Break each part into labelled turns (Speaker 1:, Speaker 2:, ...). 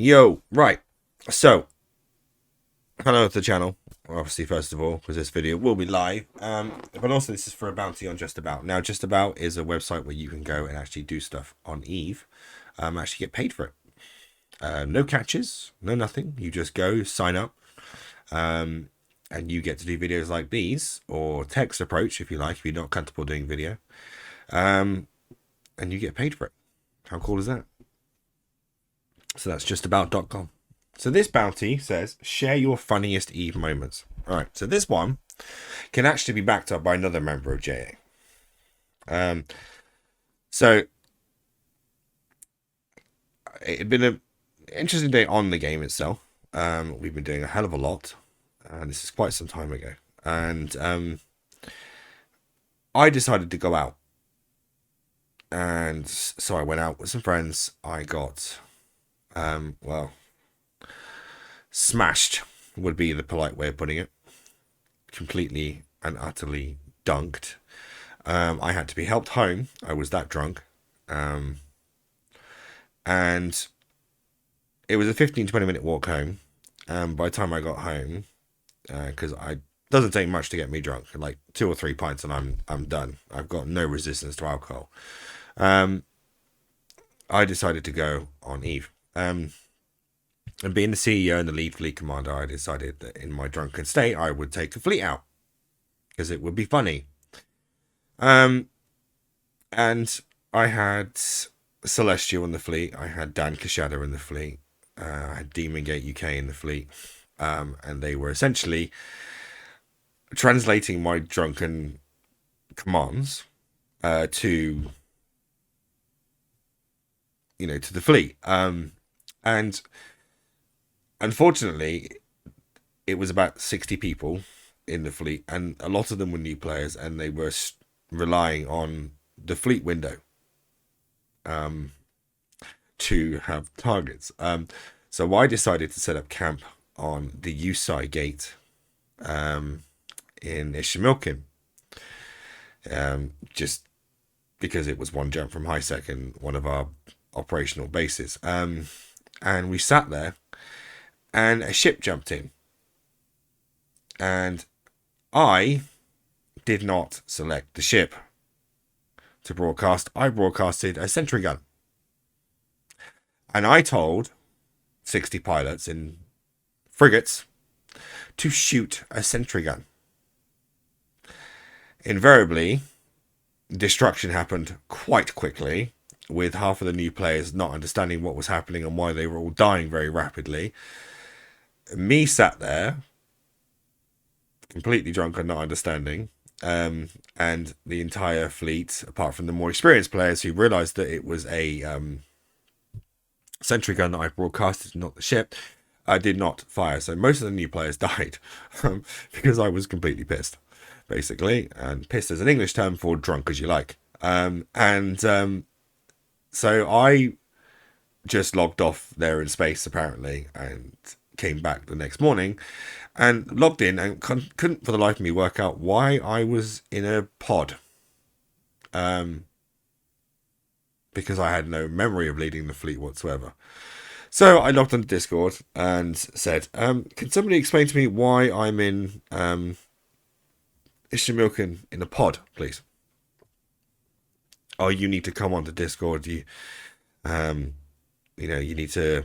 Speaker 1: Yo, right. So, hello to the channel. Obviously, first of all, because this video will be live. But also, this is for a bounty on Just About. Now, Just About is a website where you can go and actually do stuff on Eve, actually get paid for it. No catches, no nothing. You just go, sign up, and you get to do videos like these, or text approach if you like, if you're not comfortable doing video. And you get paid for it. How cool is that? So that's justabout.com. So this bounty says, share your funniest Eve moments. All right, so this one can actually be backed up by another member of JA. So it's been an interesting day on the game itself. We've been doing a hell of a lot. And this is quite some time ago. And I decided to go out. And so I went out with some friends. I got, well, smashed would be the polite way of putting it. Completely and utterly dunked. I had to be helped home. I was that drunk. And it was a 15-20 minute walk home. By the time I got home, because I doesn't take much to get me drunk, like 2 or 3 pints and I'm done. I've got no resistance to alcohol. I decided to go on Eve. And being the CEO and the lead fleet commander, I decided that in my drunken state, I would take the fleet out because it would be funny. And I had Celestial in the fleet. I had Dan Kashada in the fleet. I had Demon Gate UK in the fleet. And they were essentially translating my drunken commands to the fleet. And unfortunately, it was about 60 people in the fleet, and a lot of them were new players, and they were relying on the fleet window to have targets. So I decided to set up camp on the Usai gate in Ishimilkin, just because it was one jump from Highsec and one of our operational bases. And we sat there, and a ship jumped in. And I did not select the ship to broadcast. I broadcasted a sentry gun. And I told 60 pilots in frigates to shoot a sentry gun. Invariably, destruction happened quite quickly, with half of the new players not understanding what was happening and why they were all dying very rapidly. Me sat there, completely drunk and not understanding, and the entire fleet, apart from the more experienced players who realised that it was a sentry gun that I broadcasted, not the ship, did not fire. So most of the new players died because I was completely pissed, basically. And pissed is an English term for drunk as you like. So I just logged off there in space, apparently, and came back the next morning and logged in and couldn't for the life of me work out why I was in a pod. Because I had no memory of leading the fleet whatsoever. So I logged onto Discord and said, can somebody explain to me why I'm in Ishimilkin in a pod, please? Oh, you need to come onto Discord. You need to,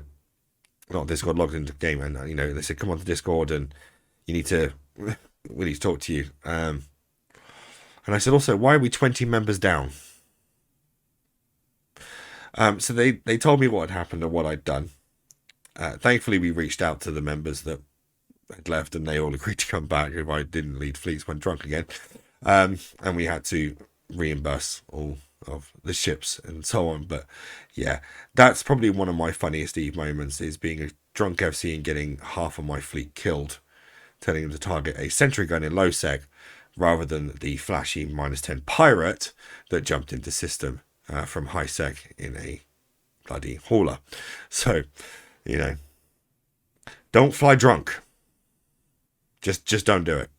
Speaker 1: not Discord, logged into the game, and they said come onto Discord and you need to, we need to talk to you. And I said also, why are we 20 members down? So they told me what had happened and what I'd done. Thankfully, we reached out to the members that had left, and they all agreed to come back if I didn't lead fleets when drunk again. And we had to reimburse all of the ships and so on. But yeah, that's probably one of my funniest Eve moments, is being a drunk FC and getting half of my fleet killed, telling them to target a sentry gun in low sec rather than the flashy -10 pirate that jumped into system from high sec in a bloody hauler. So, don't fly drunk. Just don't do it.